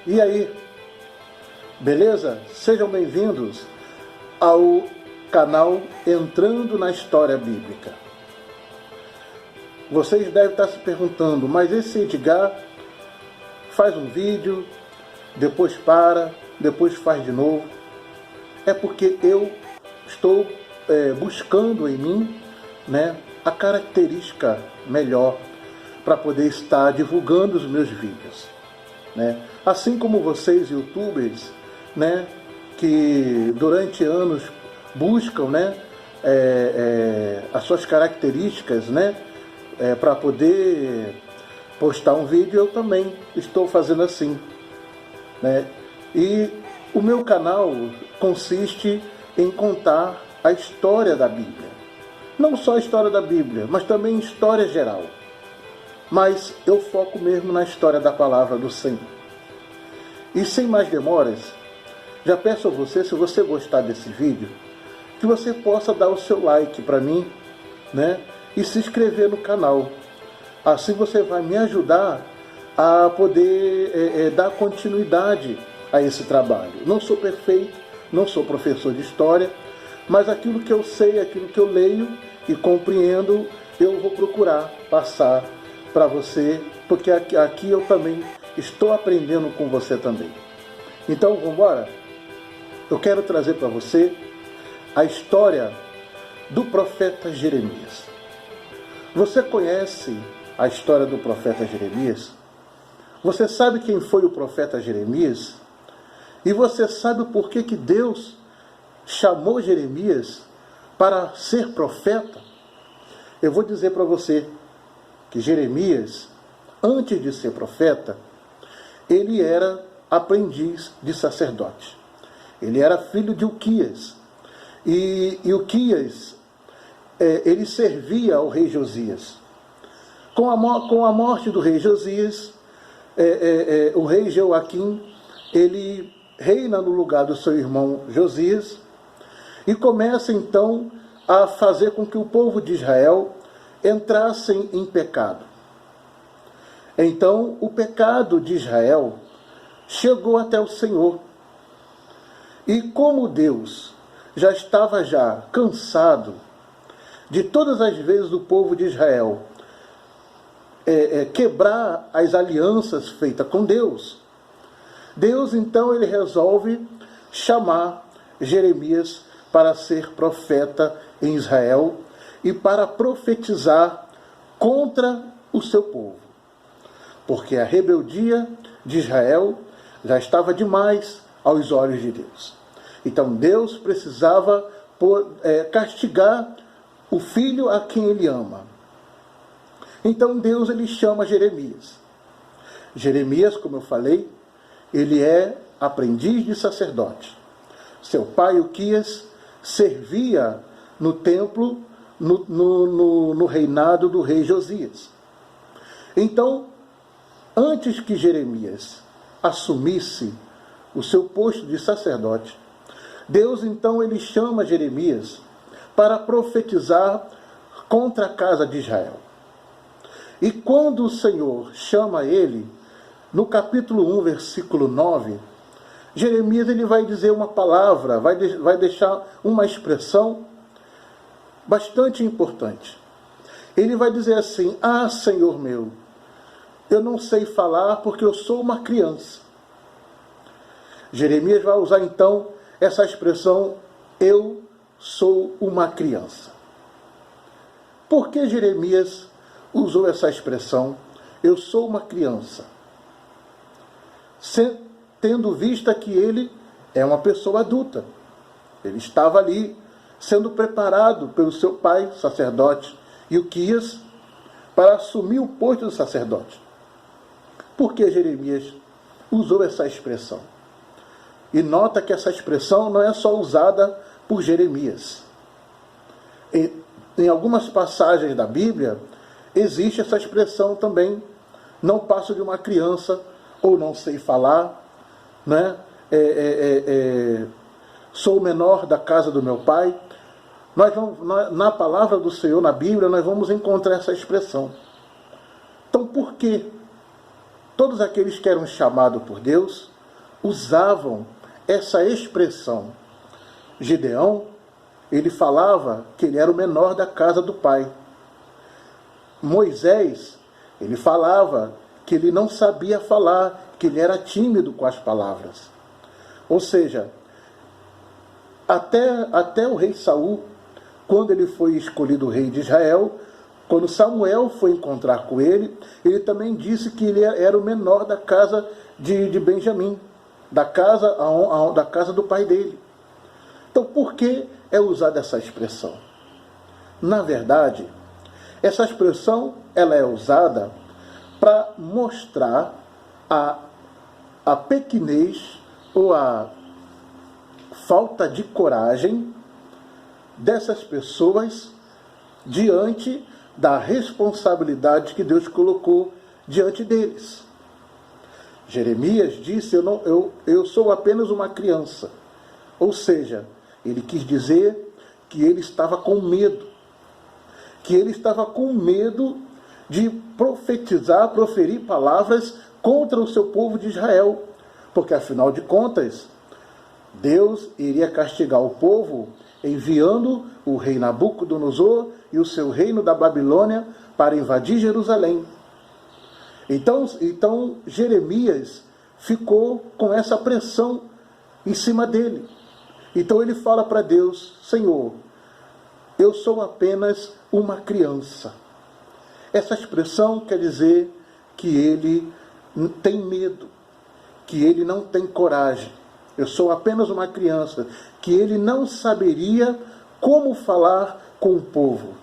E aí, beleza? Sejam bem-vindos ao canal Entrando na História Bíblica. Vocês devem estar se perguntando, mas esse Edgar faz um vídeo, depois para, depois faz de novo. É porque eu estou buscando em mim, né, a característica melhor para poder estar divulgando os meus vídeos, né? Assim como vocês, youtubers, né, que durante anos buscam, né, as suas características, né, para poder postar um vídeo, eu também estou fazendo assim, né? E o meu canal consiste em contar a história da Bíblia. Não só a história da Bíblia, mas também história geral. Mas eu foco mesmo na história da palavra do Senhor. E sem mais demoras, já peço a você, se você gostar desse vídeo, que você possa dar o seu like para mim, né? E se inscrever no canal. Assim você vai me ajudar a poder dar continuidade a esse trabalho. Não sou perfeito, não sou professor de história, mas aquilo que eu sei, aquilo que eu leio e compreendo, eu vou procurar passar para você, porque aqui eu também estou aprendendo com você também. Então, vamos embora? Eu quero trazer para você a história do profeta Jeremias. Você conhece a história do profeta Jeremias? Você sabe quem foi o profeta Jeremias? E você sabe por que Deus chamou Jeremias para ser profeta? Eu vou dizer para você que Jeremias, antes de ser profeta, ele era aprendiz de sacerdote. Ele era filho de Uquias. E Uquias, ele servia ao rei Josias. Com a morte do rei Josias, o rei Joaquim, ele reina no lugar do seu irmão Josias e começa então a fazer com que o povo de Israel entrassem em pecado. Então o pecado de Israel chegou até o Senhor. E como Deus já estava cansado de todas as vezes o povo de Israel quebrar as alianças feitas com Deus, Deus então ele resolve chamar Jeremias para ser profeta em Israel e para profetizar contra o seu povo. Porque a rebeldia de Israel já estava demais aos olhos de Deus. Então Deus precisava castigar o filho a quem ele ama. Então Deus ele chama Jeremias. Jeremias, como eu falei, ele é aprendiz de sacerdote. Seu pai Uquias servia no templo no reinado do rei Josias. Então, antes que Jeremias assumisse o seu posto de sacerdote, Deus então ele chama Jeremias para profetizar contra a casa de Israel. E quando o Senhor chama ele, no capítulo 1, versículo 9, Jeremias ele vai dizer uma palavra, vai deixar uma expressão bastante importante. Ele vai dizer assim: ah, Senhor meu, eu não sei falar porque eu sou uma criança. Jeremias vai usar então essa expressão, eu sou uma criança. Por que Jeremias usou essa expressão, eu sou uma criança? Tendo vista que ele é uma pessoa adulta. Ele estava ali sendo preparado pelo seu pai, sacerdote Uquias, para assumir o posto de sacerdote. Por que Jeremias usou essa expressão? E nota que essa expressão não é só usada por Jeremias. Em algumas passagens da Bíblia, existe essa expressão também, não passo de uma criança, ou não sei falar, né? Sou o menor da casa do meu pai. Na palavra do Senhor, na Bíblia, nós vamos encontrar essa expressão. Então, por que todos aqueles que eram chamados por Deus usavam essa expressão. Gideão, ele falava que ele era o menor da casa do pai. Moisés, ele falava que ele não sabia falar, que ele era tímido com as palavras. Ou seja, até o rei Saul, quando ele foi escolhido rei de Israel, quando Samuel foi encontrar com ele, ele também disse que ele era o menor da casa de Benjamim, da casa do pai dele. Então, por que é usada essa expressão? Na verdade, essa expressão ela é usada para mostrar a pequenez ou a falta de coragem dessas pessoas diante da responsabilidade que Deus colocou diante deles. Jeremias disse, eu sou apenas uma criança. Ou seja, ele quis dizer que ele estava com medo. Que ele estava com medo de profetizar, proferir palavras contra o seu povo de Israel. Porque, afinal de contas, Deus iria castigar o povo enviando o rei Nabucodonosor e o seu reino da Babilônia para invadir Jerusalém. Então Jeremias ficou com essa pressão em cima dele. Então ele fala para Deus, Senhor, eu sou apenas uma criança. Essa expressão quer dizer que ele tem medo, que ele não tem coragem. Eu sou apenas uma criança, que ele não saberia como falar com o povo.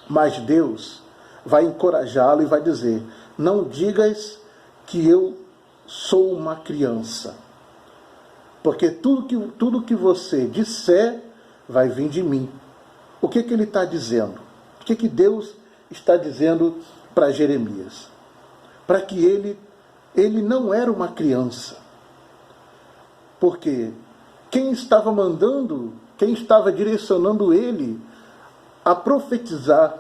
Mas Deus vai encorajá-lo e vai dizer, não digas que eu sou uma criança, porque tudo que você disser vai vir de mim. O que ele está dizendo? O que Deus está dizendo para Jeremias? Para que ele não era uma criança. Porque quem estava mandando, quem estava direcionando ele a profetizar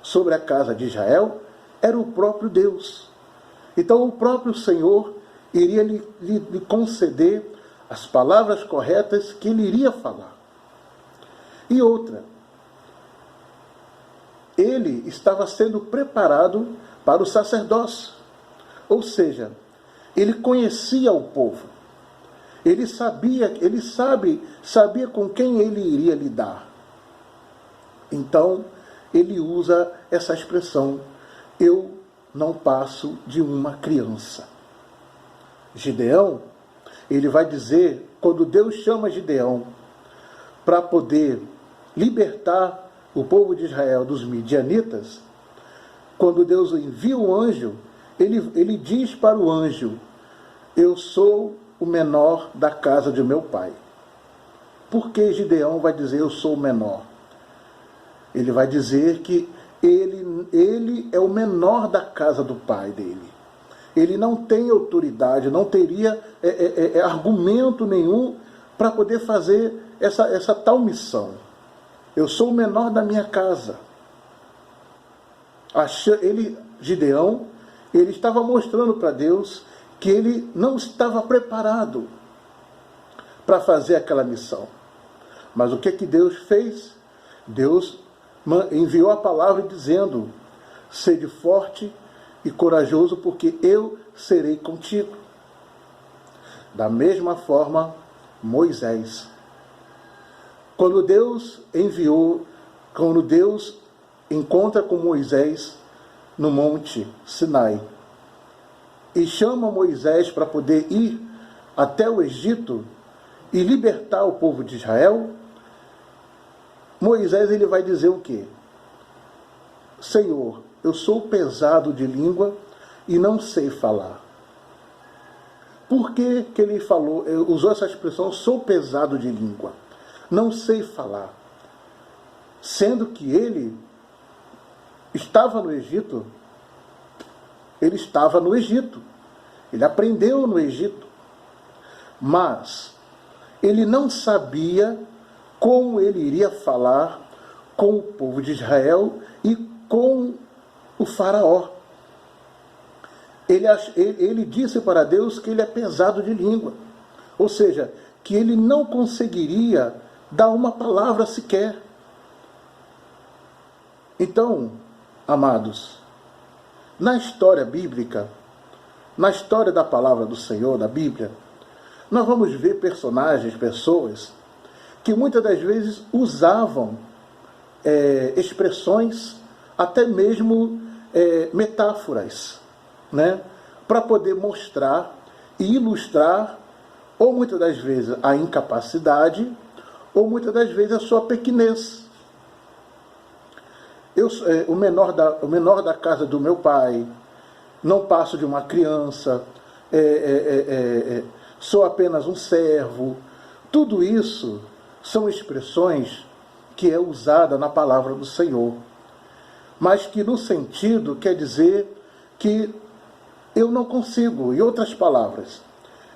sobre a casa de Israel era o próprio Deus. Então o próprio Senhor iria lhe conceder as palavras corretas que ele iria falar. E outra, ele estava sendo preparado para o sacerdócio. Ou seja, ele conhecia o povo. Ele sabia com quem ele iria lidar. Então, ele usa essa expressão, eu não passo de uma criança. Gideão, ele vai dizer, quando Deus chama Gideão para poder libertar o povo de Israel dos midianitas, quando Deus envia o anjo, ele diz para o anjo, eu sou o menor da casa de meu pai. Por que Gideão vai dizer eu sou o menor? Ele vai dizer que ele é o menor da casa do pai dele. Ele não tem autoridade, não teria argumento nenhum para poder fazer essa tal missão. Eu sou o menor da minha casa. Gideão, ele estava mostrando para Deus que ele não estava preparado para fazer aquela missão. Mas o que Deus fez? Deus enviou a palavra dizendo, sede forte e corajoso, porque eu serei contigo. Da mesma forma, Moisés. Quando Deus encontra com Moisés no monte Sinai, e chama Moisés para poder ir até o Egito e libertar o povo de Israel, Moisés ele vai dizer o quê? Senhor, eu sou pesado de língua e não sei falar. Por que ele usou essa expressão, sou pesado de língua, não sei falar? Sendo que ele estava no Egito, ele aprendeu no Egito, mas ele não sabia como ele iria falar com o povo de Israel e com o faraó. ele disse para Deus que ele é pesado de língua. Ou seja, que ele não conseguiria dar uma palavra sequer. Então, amados, na história bíblica, na história da palavra do Senhor, da Bíblia, nós vamos ver personagens, pessoas, que muitas das vezes usavam expressões, até mesmo metáforas, né, para poder mostrar e ilustrar, ou muitas das vezes a incapacidade, ou muitas das vezes a sua pequenez. O menor da casa do meu pai, não passo de uma criança, sou apenas um servo. Tudo isso são expressões que é usada na palavra do Senhor, mas que no sentido quer dizer que eu não consigo. Em outras palavras,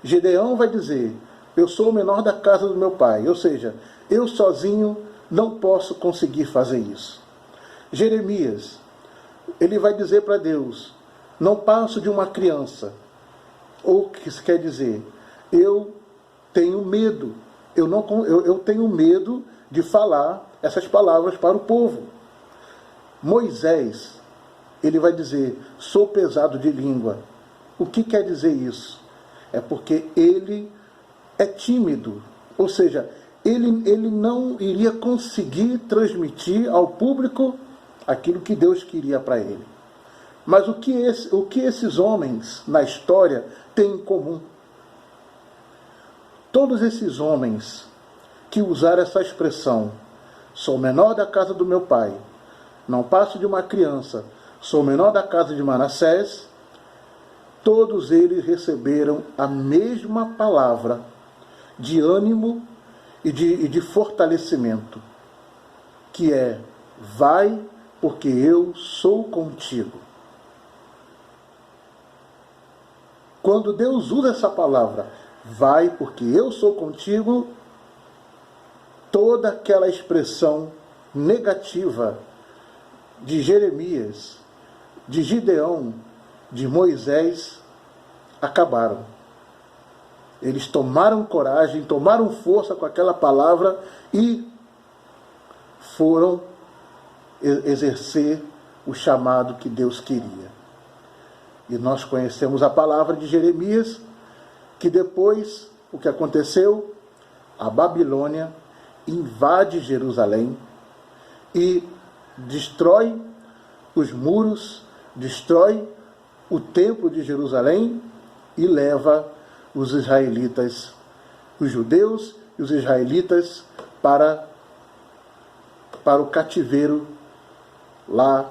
Gideão vai dizer, eu sou o menor da casa do meu pai, ou seja, eu sozinho não posso conseguir fazer isso. Jeremias, ele vai dizer para Deus, não passo de uma criança, ou que isso quer dizer, eu tenho medo, eu tenho medo de falar essas palavras para o povo. Moisés, ele vai dizer, sou pesado de língua. O que quer dizer isso? É porque ele é tímido, ou seja, ele não iria conseguir transmitir ao público aquilo que Deus queria para ele. Mas o que esses homens na história têm em comum? Todos esses homens que usaram essa expressão, sou o menor da casa do meu pai, não passo de uma criança, sou o menor da casa de Manassés, todos eles receberam a mesma palavra de ânimo e de fortalecimento, que é, vai porque eu sou contigo. Quando Deus usa essa palavra, vai porque eu sou contigo, toda aquela expressão negativa de Jeremias, de Gideão, de Moisés, acabaram. Eles tomaram coragem, tomaram força com aquela palavra e foram exercer o chamado que Deus queria. E nós conhecemos a palavra de Jeremias, que depois, o que aconteceu? A Babilônia invade Jerusalém e destrói os muros, destrói o templo de Jerusalém e leva os israelitas, os judeus e os israelitas para o cativeiro lá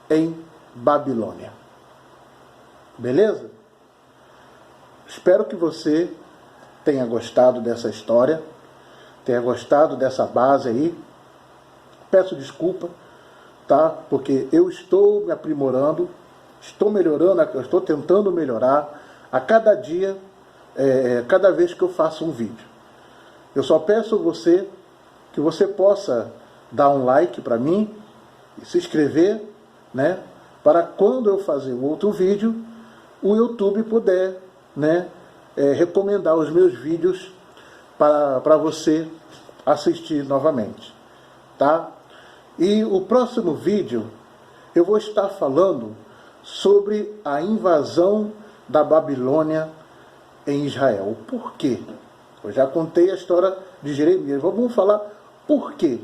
em Babilônia. Beleza? Espero que você tenha gostado dessa história, tenha gostado dessa base aí. Peço desculpa, tá? Porque eu estou me aprimorando, estou melhorando, estou tentando melhorar a cada dia, cada vez que eu faço um vídeo. Eu só peço você que você possa dar um like para mim e se inscrever, né? Para quando eu fazer um outro vídeo, o YouTube puder, né, recomendar os meus vídeos para você assistir novamente, tá? E o próximo vídeo eu vou estar falando sobre a invasão da Babilônia em Israel. Por quê? Eu já contei a história de Jeremias. Vamos falar por quê.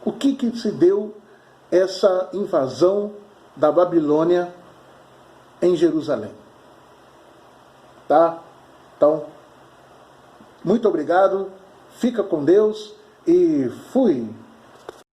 O que se deu essa invasão da Babilônia em Jerusalém. Tá? Então, muito obrigado. Fica com Deus e fui.